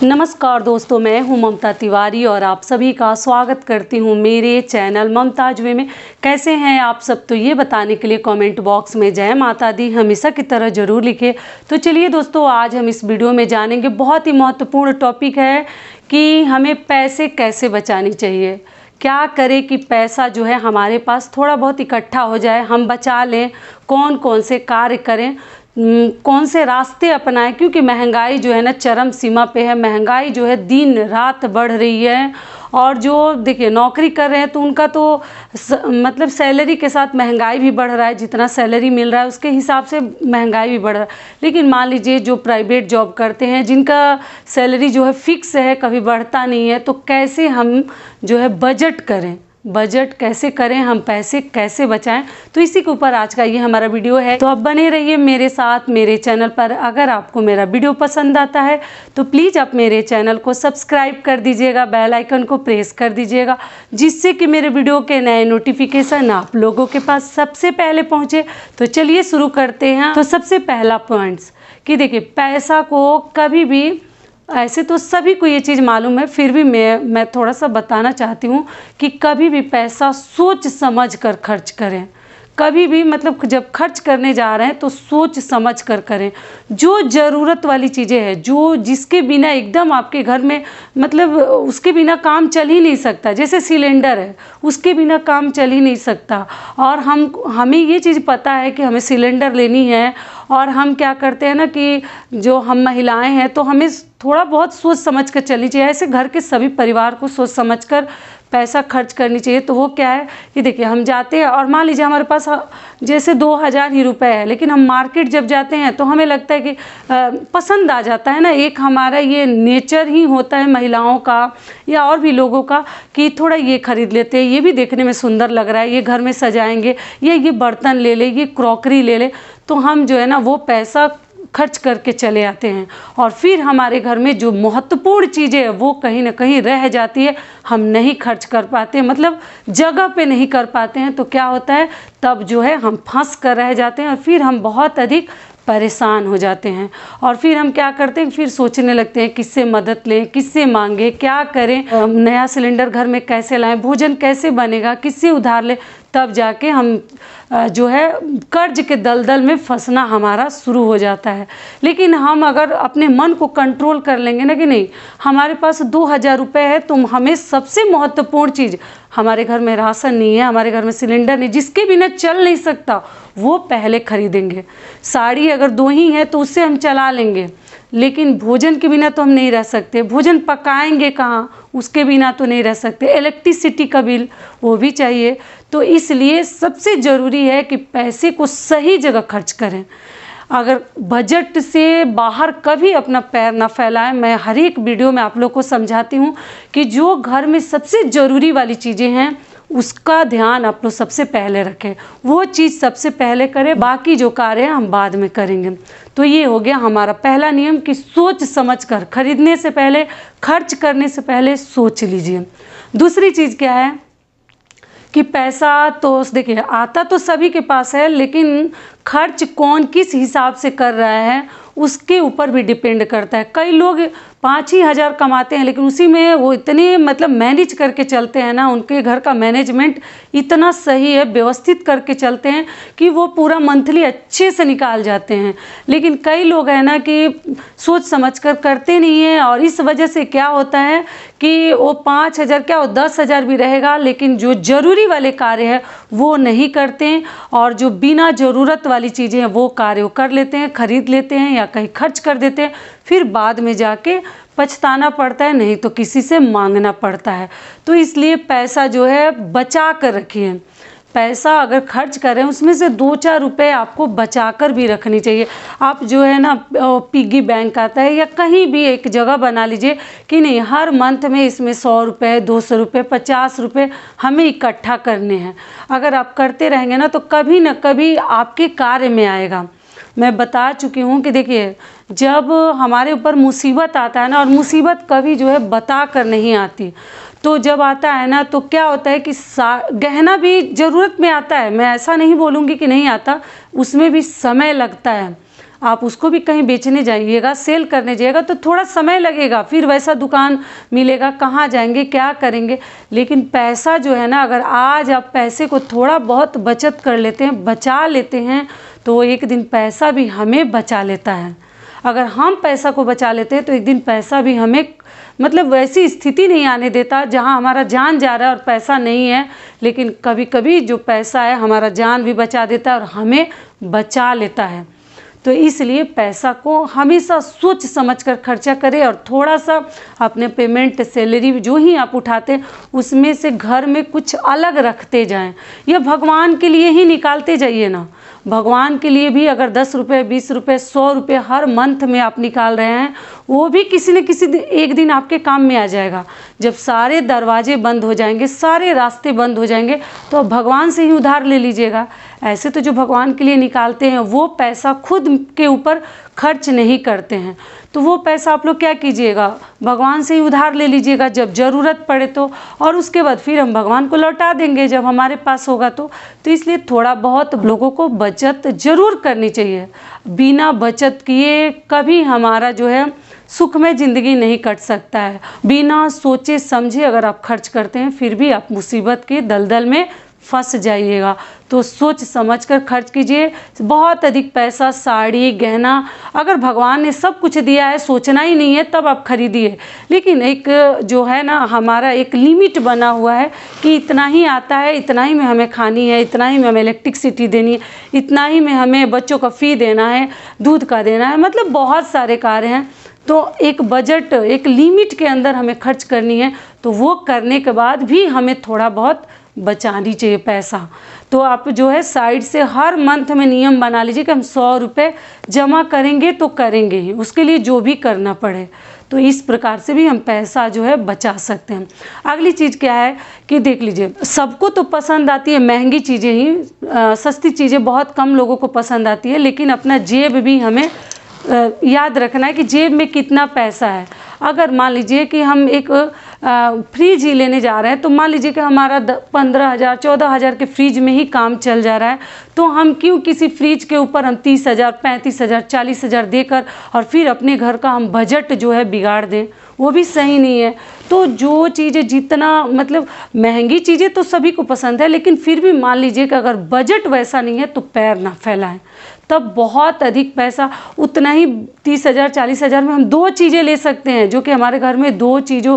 नमस्कार दोस्तों, मैं हूं ममता तिवारी और आप सभी का स्वागत करती हूं मेरे चैनल ममताज वे में। कैसे हैं आप सब, तो ये बताने के लिए कमेंट बॉक्स में जय माता दी हमेशा की तरह ज़रूर लिखें। तो चलिए दोस्तों, आज हम इस वीडियो में जानेंगे, बहुत ही महत्वपूर्ण टॉपिक है कि हमें पैसे कैसे बचाने चाहिए। क्या करें कि पैसा जो है हमारे पास थोड़ा बहुत इकट्ठा हो जाए, हम बचा लें। कौन कौन से कार्य करें, कौन से रास्ते अपनाएं, क्योंकि महंगाई जो है ना चरम सीमा पे है। महंगाई जो है दिन रात बढ़ रही है। और जो देखिए नौकरी कर रहे हैं तो उनका तो मतलब सैलरी के साथ महंगाई भी बढ़ रहा है। जितना सैलरी मिल रहा है उसके हिसाब से महंगाई भी बढ़ रहा है। लेकिन मान लीजिए जो प्राइवेट जॉब करते हैं, जिनका सैलरी जो है फिक्स है, कभी बढ़ता नहीं है, तो कैसे हम जो है बजट करें, बजट कैसे करें, हम पैसे कैसे बचाएं। तो इसी के ऊपर आज का ये हमारा वीडियो है। तो आप बने रहिए मेरे साथ मेरे चैनल पर। अगर आपको मेरा वीडियो पसंद आता है तो प्लीज़ आप मेरे चैनल को सब्सक्राइब कर दीजिएगा, बेल आइकन को प्रेस कर दीजिएगा, जिससे कि मेरे वीडियो के नए नोटिफिकेशन आप लोगों के पास सबसे पहले पहुँचे। तो चलिए शुरू करते हैं। तो सबसे पहला पॉइंट्स कि देखिए, पैसा को कभी भी, ऐसे तो सभी को ये चीज़ मालूम है, फिर भी मैं थोड़ा सा बताना चाहती हूँ कि कभी भी पैसा सोच समझ कर खर्च करें। कभी भी मतलब जब खर्च करने जा रहे हैं तो सोच समझ कर करें। जो ज़रूरत वाली चीज़ें हैं, जो जिसके बिना एकदम आपके घर में मतलब उसके बिना काम चल ही नहीं सकता, जैसे सिलेंडर है, उसके बिना काम चल ही नहीं सकता। और हमें ये चीज़ पता है कि हमें सिलेंडर लेनी है, और हम क्या करते हैं ना कि जो हम महिलाएं हैं तो हमें थोड़ा बहुत सोच समझ कर चलनी चाहिए। ऐसे घर के सभी परिवार को सोच समझ कर पैसा खर्च करनी चाहिए। तो वो क्या है कि देखिए, हम जाते हैं और मान लीजिए हमारे पास जैसे 2000 ही रुपए है, लेकिन हम मार्केट जब जाते हैं तो हमें लगता है कि पसंद आ जाता है ना। एक हमारा ये नेचर ही होता है महिलाओं का या और भी लोगों का कि थोड़ा ये खरीद लेते हैं, ये भी देखने में सुंदर लग रहा है, ये घर में सजाएंगे, ये बर्तन ले ले, ये क्रॉकरी ले ले। तो हम जो है ना वो पैसा खर्च करके चले आते हैं, और फिर हमारे घर में जो महत्वपूर्ण चीज़ें हैं वो कहीं ना कहीं रह जाती है। हम नहीं खर्च कर पाते, मतलब जगह पे नहीं कर पाते हैं। तो क्या होता है, तब जो है हम फंस कर रह जाते हैं और फिर हम बहुत अधिक परेशान हो जाते हैं। और फिर हम क्या करते हैं, फिर सोचने लगते हैं किससे मदद लें, किससे मांगे, क्या करें, नया सिलेंडर घर में कैसे लाएं, भोजन कैसे बनेगा, किससे उधार लें। तब जाके हम जो है कर्ज के दलदल में फंसना हमारा शुरू हो जाता है। लेकिन हम अगर अपने मन को कंट्रोल कर लेंगे ना कि नहीं, हमारे पास 2000 रुपये है, तो हमें सबसे महत्वपूर्ण चीज़, हमारे घर में राशन नहीं है, हमारे घर में सिलेंडर नहीं, जिसके बिना चल नहीं सकता, वो पहले खरीदेंगे। साड़ी अगर 2 ही है तो उससे हम चला लेंगे, लेकिन भोजन के बिना तो हम नहीं रह सकते। भोजन पकाएंगे कहाँ, उसके बिना तो नहीं रह सकते। इलेक्ट्रिसिटी का बिल, वो भी चाहिए। तो इसलिए सबसे ज़रूरी है कि पैसे को सही जगह खर्च करें। अगर बजट से बाहर कभी अपना पैर ना फैलाएं। मैं हर एक वीडियो में आप लोग को समझाती हूँ कि जो घर में सबसे ज़रूरी वाली चीज़ें हैं उसका ध्यान आप लोग सबसे पहले रखें, वो चीज़ सबसे पहले करें, बाकी जो कार्य है हम बाद में करेंगे। तो ये हो गया हमारा पहला नियम कि सोच समझ कर खरीदने से पहले, खर्च करने से पहले सोच लीजिए। दूसरी चीज़ क्या है कि पैसा तो देखिए आता तो सभी के पास है, लेकिन खर्च कौन किस हिसाब से कर रहा है उसके ऊपर भी डिपेंड करता है। कई लोग 5 ही हज़ार कमाते हैं, लेकिन उसी में वो इतने मतलब मैनेज करके चलते हैं ना, उनके घर का मैनेजमेंट इतना सही है, व्यवस्थित करके चलते हैं कि वो पूरा मंथली अच्छे से निकाल जाते हैं। लेकिन कई लोग हैं ना कि सोच समझ कर करते नहीं हैं, और इस वजह से क्या होता है कि वो 5000 क्या, वो 10,000 भी रहेगा, लेकिन जो ज़रूरी वाले कार्य है वो नहीं करते हैं, और जो बिना ज़रूरत वाली चीज़ें हैं वो कार्य वो कर लेते हैं, खरीद लेते हैं या कहीं खर्च कर देते हैं। फिर बाद में जाके पछताना पड़ता है, नहीं तो किसी से मांगना पड़ता है। तो इसलिए पैसा जो है बचा कर रखिए। पैसा अगर खर्च करें उसमें से 2-4 रुपए आपको बचा कर भी रखनी चाहिए। आप जो है ना पिग्गी बैंक आता है, या कहीं भी एक जगह बना लीजिए कि नहीं, हर मंथ में इसमें 100 रुपये, 200 रुपये, 50 रुपये हमें इकट्ठा करने हैं। अगर आप करते रहेंगे ना तो कभी ना कभी आपके कार्य में आएगा। मैं बता चुकी हूँ कि देखिए, जब हमारे ऊपर मुसीबत आता है ना, और मुसीबत कभी जो है बता कर नहीं आती, तो जब आता है ना तो क्या होता है कि गहना भी ज़रूरत में आता है। मैं ऐसा नहीं बोलूँगी कि नहीं आता, उसमें भी समय लगता है। आप उसको भी कहीं बेचने जाइएगा, सेल करने जाइएगा तो थोड़ा समय लगेगा, फिर वैसा दुकान मिलेगा, कहाँ जाएंगे, क्या करेंगे। लेकिन पैसा जो है ना, अगर आज आप पैसे को थोड़ा बहुत बचत कर लेते हैं, बचा लेते हैं, तो एक दिन पैसा भी हमें बचा लेता है। अगर हम पैसा को बचा लेते हैं तो एक दिन पैसा भी हमें मतलब वैसी स्थिति नहीं आने देता जहां हमारा जान जा रहा है और पैसा नहीं है। लेकिन कभी कभी जो पैसा है हमारा जान भी बचा देता है और हमें बचा लेता है। तो इसलिए पैसा को हमेशा सोच समझ कर खर्चा करें और थोड़ा सा अपने पेमेंट, सैलरी जो ही आप उठाते हैं उसमें से घर में कुछ अलग रखते जाएं, या भगवान के लिए ही निकालते जाइए ना। भगवान के लिए भी अगर 10 रुपये, 20 रुपये, 100 रुपये हर मंथ में आप निकाल रहे हैं, वो भी किसी न किसी एक दिन आपके काम में आ जाएगा। जब सारे दरवाजे बंद हो जाएंगे, सारे रास्ते बंद हो जाएंगे, तो आप भगवान से ही उधार ले लीजिएगा। ऐसे तो जो भगवान के लिए निकालते हैं वो पैसा खुद के ऊपर खर्च नहीं करते हैं, तो वो पैसा आप लोग क्या कीजिएगा, भगवान से ही उधार ले लीजिएगा जब ज़रूरत पड़े तो, और उसके बाद फिर हम भगवान को लौटा देंगे जब हमारे पास होगा तो। इसलिए थोड़ा बहुत लोगों को बचत ज़रूर करनी चाहिए। बिना बचत किए कभी हमारा जो है सुखमय ज़िंदगी नहीं कट सकता है। बिना सोचे समझे अगर आप खर्च करते हैं फिर भी आप मुसीबत के दलदल में फंस जाइएगा। तो सोच समझकर खर्च कीजिए। बहुत अधिक पैसा, साड़ी, गहना, अगर भगवान ने सब कुछ दिया है, सोचना ही नहीं है तब आप खरीदिए। लेकिन एक जो है ना, हमारा एक लिमिट बना हुआ है कि इतना ही आता है, इतना ही में हमें खानी है, इतना ही में हमें इलेक्ट्रिसिटी देनी है, इतना ही में हमें बच्चों का फ़ी देना है, दूध का देना है, मतलब बहुत सारे कार्य हैं। तो एक बजट, एक लिमिट के अंदर हमें खर्च करनी है। तो वो करने के बाद भी हमें थोड़ा बहुत बचानी चाहिए पैसा। तो आप जो है साइड से हर मंथ में नियम बना लीजिए कि हम 100 रुपये जमा करेंगे तो करेंगे ही, उसके लिए जो भी करना पड़े। तो इस प्रकार से भी हम पैसा जो है बचा सकते हैं। अगली चीज़ क्या है कि देख लीजिए, सबको तो पसंद आती है महंगी चीज़ें ही, सस्ती चीज़ें बहुत कम लोगों को पसंद आती है। लेकिन अपना जेब भी हमें याद रखना है कि जेब में कितना पैसा है। अगर मान लीजिए कि हम एक फ्रिज ही लेने जा रहे हैं, तो मान लीजिए कि हमारा 15,000, 14,000 के फ्रिज में ही काम चल जा रहा है, तो हम क्यों किसी फ्रिज के ऊपर हम 30,000, 35,000, 40,000 देकर और फिर अपने घर का हम बजट जो है बिगाड़ दें, वो भी सही नहीं है। तो जो चीज़ें जितना मतलब महंगी चीज़ें तो सभी को पसंद है, लेकिन फिर भी मान लीजिए कि अगर बजट वैसा नहीं है तो पैर ना फैलाएं। तब बहुत अधिक पैसा, उतना ही 30,000, 40,000 में हम 2 चीज़ें ले सकते हैं, जो कि हमारे घर में 2 चीज़ों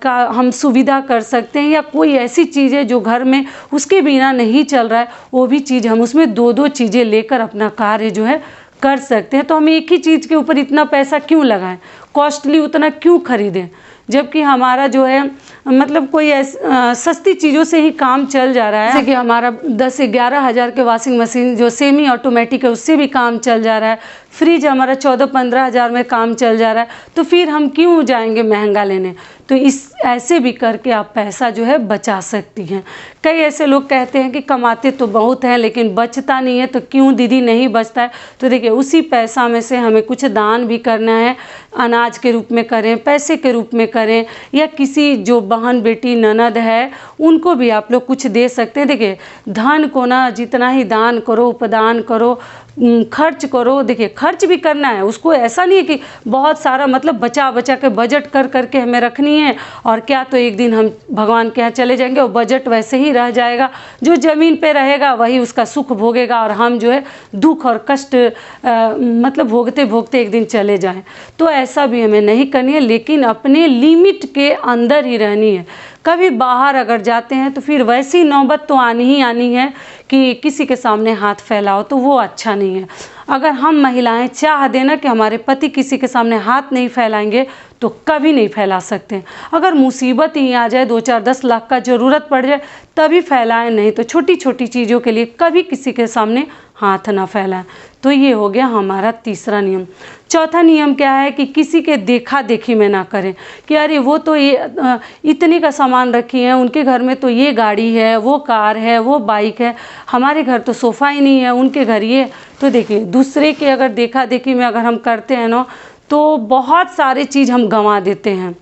का हम सुविधा कर सकते हैं। या कोई ऐसी चीज़ है जो घर में उसके बिना नहीं चल रहा है, वो भी चीज़ हम उसमें 2-2 चीज़ें लेकर अपना कार्य जो है कर सकते हैं। तो हम एक ही चीज़ के ऊपर इतना पैसा क्यों लगाएं, कॉस्टली उतना क्यों खरीदें, जबकि हमारा जो है मतलब कोई सस्ती चीज़ों से ही काम चल जा रहा है। जैसे कि हमारा 10 से 11,000 के वॉशिंग मशीन जो सेमी ऑटोमेटिक है उससे भी काम चल जा रहा है। फ्रिज हमारा 14-15,000 में काम चल जा रहा है, तो फिर हम क्यों जाएंगे महंगा लेने। तो इस ऐसे भी करके आप पैसा जो है बचा सकती हैं। कई ऐसे लोग कहते हैं कि कमाते तो बहुत हैं लेकिन बचता नहीं है, तो क्यों दीदी नहीं बचता है। तो देखिए, उसी पैसा में से हमें कुछ दान भी करना है, अनाज के रूप में करें, पैसे के रूप में करें, या किसी जो बहन, बेटी, ननद है उनको भी आप लोग कुछ दे सकते हैं। देखिए, धन को ना जितना ही दान करो, उपदान करो, खर्च करो। देखिए, खर्च भी करना है, उसको ऐसा नहीं है कि बहुत सारा मतलब बचा बचा के बजट कर करके हमें रखनी है, और क्या तो एक दिन हम भगवान के यहाँ चले जाएंगे और बजट वैसे ही रह जाएगा। जो ज़मीन पे रहेगा वही उसका सुख भोगेगा और हम जो है दुख और कष्ट मतलब भोगते भोगते एक दिन चले जाएं। तो ऐसा भी हमें नहीं करनी है, लेकिन अपने लिमिट के अंदर ही रहनी है। कभी बाहर अगर जाते हैं तो फिर वैसी नौबत तो आनी ही आनी है कि किसी के सामने हाथ फैलाओ, तो वो अच्छा नहीं है। अगर हम महिलाएं चाह देना कि हमारे पति किसी के सामने हाथ नहीं फैलाएंगे तो कभी नहीं फैला सकते। अगर मुसीबत ही आ जाए, 2-4, 10 लाख का ज़रूरत पड़ जाए तभी फैलाएं, नहीं तो छोटी छोटी चीज़ों के लिए कभी किसी के सामने हाथ ना फैलाएं। तो ये हो गया हमारा तीसरा नियम। चौथा नियम क्या है कि किसी के देखा देखी में ना करें कि अरे वो तो ये इतने का सामान रखी है, उनके घर में तो ये गाड़ी है, वो कार है, वो बाइक है, हमारे घर तो सोफ़ा ही नहीं है, उनके घर ये। तो देखिए, दूसरे के अगर देखा देखी में अगर हम करते हैं ना, तो बहुत सारे चीज़ हम गंवा देते हैं।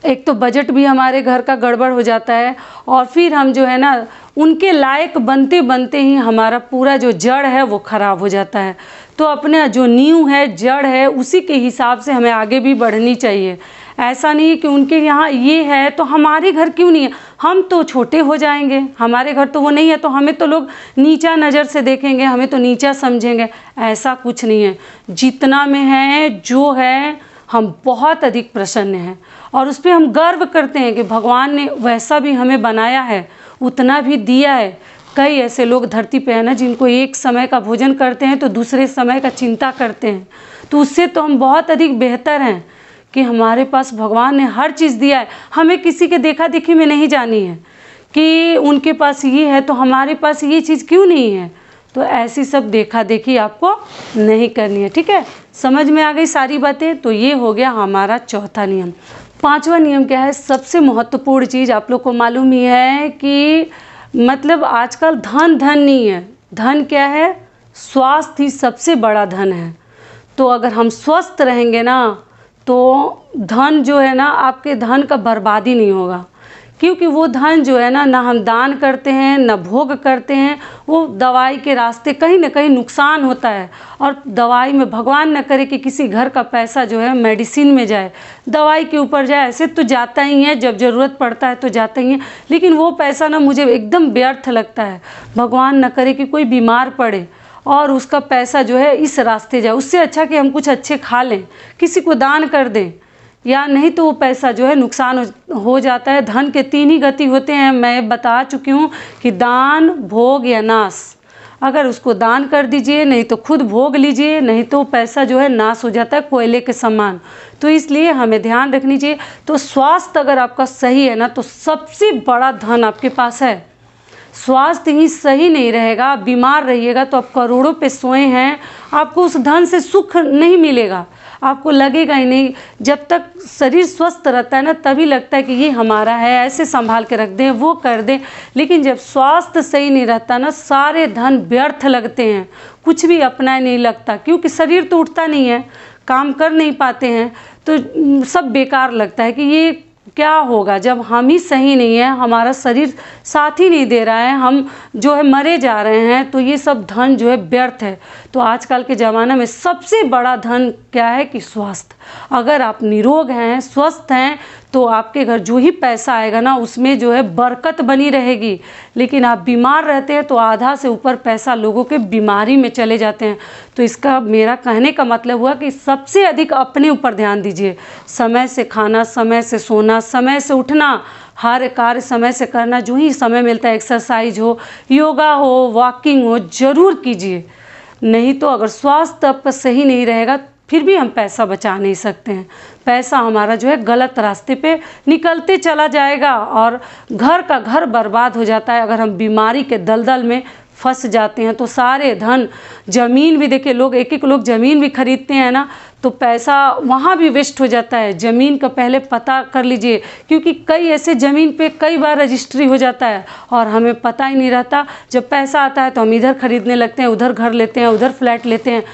एक तो बजट भी हमारे घर का गड़बड़ हो जाता है, और फिर हम जो है ना उनके लायक बनते बनते ही हमारा पूरा जो जड़ है वो ख़राब हो जाता है। तो अपने जो नींव है, जड़ है, उसी के हिसाब से हमें आगे भी बढ़नी चाहिए। ऐसा नहीं है कि उनके यहाँ ये है तो हमारे घर क्यों नहीं है, हम तो छोटे हो जाएंगे, हमारे घर तो वो नहीं है तो हमें तो लोग नीचा नज़र से देखेंगे, हमें तो नीचा समझेंगे। ऐसा कुछ नहीं है, जितना में है जो है हम बहुत अधिक प्रसन्न हैं और उस पर हम गर्व करते हैं कि भगवान ने वैसा भी हमें बनाया है, उतना भी दिया है। कई ऐसे लोग धरती पे हैं ना जिनको एक समय का भोजन करते हैं तो दूसरे समय का चिंता करते हैं, तो उससे तो हम बहुत अधिक बेहतर हैं कि हमारे पास भगवान ने हर चीज़ दिया है। हमें किसी के देखा देखी में नहीं जानी है कि उनके पास ये है तो हमारे पास ये चीज़ क्यों नहीं है, तो ऐसी सब देखा देखी आपको नहीं करनी है। ठीक है, समझ में आ गई सारी बातें। तो ये हो गया हमारा चौथा नियम। पांचवा नियम क्या है, सबसे महत्वपूर्ण चीज़ आप लोग को मालूम ही है कि मतलब आजकल धन नहीं है, धन क्या है, स्वास्थ्य ही सबसे बड़ा धन है। तो अगर हम स्वस्थ रहेंगे ना तो धन जो है ना, आपके धन का बर्बादी नहीं होगा, क्योंकि वो धन जो है ना हम दान करते हैं ना भोग करते हैं, वो दवाई के रास्ते कहीं ना कहीं नुकसान होता है। और दवाई में भगवान न करे कि किसी घर का पैसा जो है मेडिसिन में जाए, दवाई के ऊपर जाए, ऐसे तो जाता ही है, जब ज़रूरत पड़ता है तो जाता ही है, लेकिन वो पैसा ना मुझे एकदम व्यर्थ लगता है। भगवान न करे कि कोई बीमार पड़े और उसका पैसा जो है इस रास्ते जाए, उससे अच्छा कि हम कुछ अच्छे खा लें, किसी को दान कर दें, या नहीं तो वो पैसा जो है नुकसान हो जाता है। धन के 3 ही गति होते हैं, मैं बता चुकी हूँ कि दान, भोग या नाश। अगर उसको दान कर दीजिए, नहीं तो खुद भोग लीजिए, नहीं तो पैसा जो है नाश हो जाता है कोयले के समान। तो इसलिए हमें ध्यान रखनी चाहिए। तो स्वास्थ्य अगर आपका सही है ना तो सबसे बड़ा धन आपके पास है। स्वास्थ्य ही सही नहीं रहेगा, आप बीमार रहिएगा तो आप करोड़ों पे सोए हैं, आपको उस धन से सुख नहीं मिलेगा, आपको लगेगा ही नहीं। जब तक शरीर स्वस्थ रहता है ना तभी लगता है कि ये हमारा है, ऐसे संभाल के रख दें, वो कर दें। लेकिन जब स्वास्थ्य सही नहीं रहता ना, सारे धन व्यर्थ लगते हैं, कुछ भी अपना नहीं लगता, क्योंकि शरीर तो उठता नहीं है, काम कर नहीं पाते हैं, तो सब बेकार लगता है कि ये क्या होगा जब हम ही सही नहीं है, हमारा शरीर साथ ही नहीं दे रहा है, हम जो है मरे जा रहे हैं, तो ये सब धन जो है व्यर्थ है। तो आजकल के ज़माने में सबसे बड़ा धन क्या है कि स्वास्थ्य। अगर आप निरोग हैं, स्वस्थ हैं, तो आपके घर जो ही पैसा आएगा ना उसमें जो है बरकत बनी रहेगी। लेकिन आप बीमार रहते हैं तो आधा से ऊपर पैसा लोगों के बीमारी में चले जाते हैं। तो इसका मेरा कहने का मतलब हुआ कि सबसे अधिक अपने ऊपर ध्यान दीजिए। समय से खाना, समय से सोना, समय से उठना, हर कार्य समय से करना, जो ही समय मिलता है एक्सरसाइज हो, योगा हो, वॉकिंग हो, ज़रूर कीजिए। नहीं तो अगर स्वास्थ्य आपका सही नहीं रहेगा फिर भी हम पैसा बचा नहीं सकते हैं। पैसा हमारा जो है गलत रास्ते पे निकलते चला जाएगा और घर का घर बर्बाद हो जाता है। अगर हम बीमारी के दलदल में फंस जाते हैं तो सारे धन, ज़मीन भी देखिए, लोग एक लोग ज़मीन भी खरीदते हैं ना तो पैसा वहाँ भी वेस्ट हो जाता है। ज़मीन का पहले पता कर लीजिए, क्योंकि कई ऐसे ज़मीन पे कई बार रजिस्ट्री हो जाता है और हमें पता ही नहीं रहता। जब पैसा आता है तो हम इधर खरीदने लगते हैं, उधर घर लेते हैं, उधर फ्लैट लेते हैं।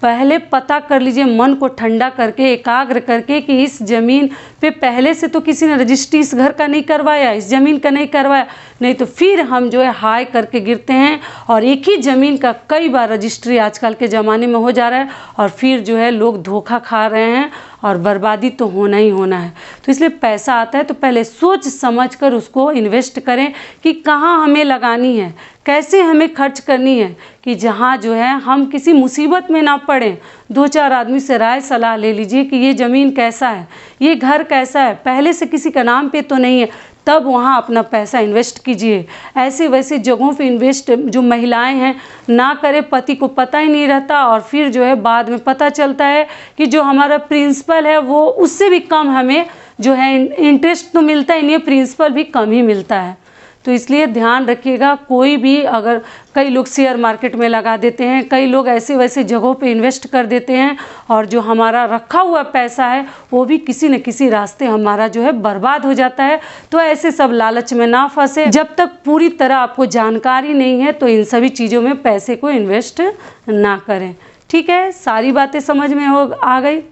पहले पता कर लीजिए, मन को ठंडा करके, एकाग्र करके कि इस ज़मीन पे पहले से तो किसी ने रजिस्ट्री इस घर का नहीं करवाया, इस ज़मीन का नहीं करवाया, नहीं तो फिर हम जो है हाय करके गिरते हैं और एक ही ज़मीन का कई बार रजिस्ट्री आजकल के ज़माने में हो जा रहा है और फिर जो है लोग धोखा खा रहे हैं और बर्बादी तो होना ही होना है। तो इसलिए पैसा आता है तो पहले सोच समझ कर उसको इन्वेस्ट करें कि कहाँ हमें लगानी है, कैसे हमें खर्च करनी है, कि जहाँ जो है हम किसी मुसीबत में ना पड़ें। 2-4 आदमी से राय सलाह ले लीजिए कि ये ज़मीन कैसा है, ये घर कैसा है, पहले से किसी का नाम पे तो नहीं है, तब वहाँ अपना पैसा इन्वेस्ट कीजिए। ऐसे वैसे जगहों पे इन्वेस्ट जो महिलाएं हैं ना करें, पति को पता ही नहीं रहता और फिर जो है बाद में पता चलता है कि जो हमारा प्रिंसिपल है वो उससे भी कम हमें जो है इंटरेस्ट तो मिलता ही नहीं है, प्रिंसिपल भी कम ही मिलता है। तो इसलिए ध्यान रखिएगा, कोई भी अगर, कई लोग शेयर मार्केट में लगा देते हैं, कई लोग ऐसे वैसे जगहों पे इन्वेस्ट कर देते हैं और जो हमारा रखा हुआ पैसा है वो भी किसी न किसी रास्ते हमारा जो है बर्बाद हो जाता है। तो ऐसे सब लालच में ना फंसे। जब तक पूरी तरह आपको जानकारी नहीं है तो इन सभी चीज़ों में पैसे को इन्वेस्ट ना करें। ठीक है, सारी बातें समझ में आ गई।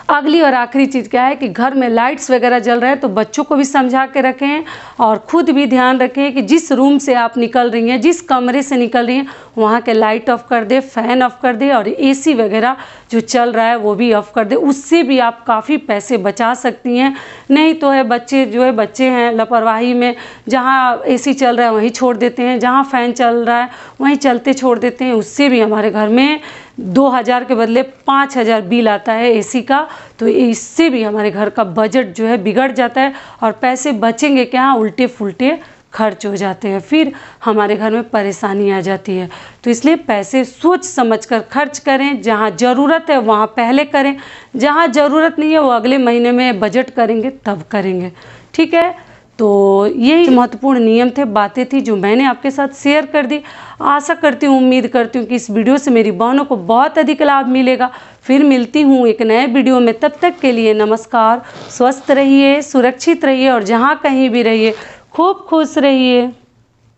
अगली और आखिरी चीज़ क्या है कि घर में लाइट्स वगैरह जल रहे हैं तो बच्चों को भी समझा के रखें और खुद भी ध्यान रखें कि जिस रूम से आप निकल रही हैं, जिस कमरे से निकल रही हैं, वहाँ के लाइट ऑफ कर दे, फ़ैन ऑफ कर दे और एसी वगैरह जो चल रहा है वो भी ऑफ कर दे। उससे भी आप काफ़ी पैसे बचा सकती हैं। नहीं तो है बच्चे हैं लापरवाही में, जहाँ एसी चल रहा है वहीं छोड़ देते हैं, जहाँ फ़ैन चल रहा है वहीं चलते छोड़ देते हैं। उससे भी हमारे घर में 2000 के बदले 5000 बिल आता है एसी का। तो इससे भी हमारे घर का बजट जो है बिगड़ जाता है और पैसे बचेंगे क्या, उल्टे फुल्टे खर्च हो जाते हैं, फिर हमारे घर में परेशानी आ जाती है। तो इसलिए पैसे सोच समझकर खर्च करें, जहाँ ज़रूरत है वहाँ पहले करें, जहाँ ज़रूरत नहीं है वो अगले महीने में बजट करेंगे तब करेंगे। ठीक है, तो यही महत्वपूर्ण नियम थे, बातें थी जो मैंने आपके साथ शेयर कर दी। आशा करती हूँ, उम्मीद करती हूँ कि इस वीडियो से मेरी बहनों को बहुत अधिक लाभ मिलेगा। फिर मिलती हूँ एक नए वीडियो में, तब तक के लिए नमस्कार। स्वस्थ रहिए, सुरक्षित रहिए और जहाँ कहीं भी रहिए खूब खुश रहिए।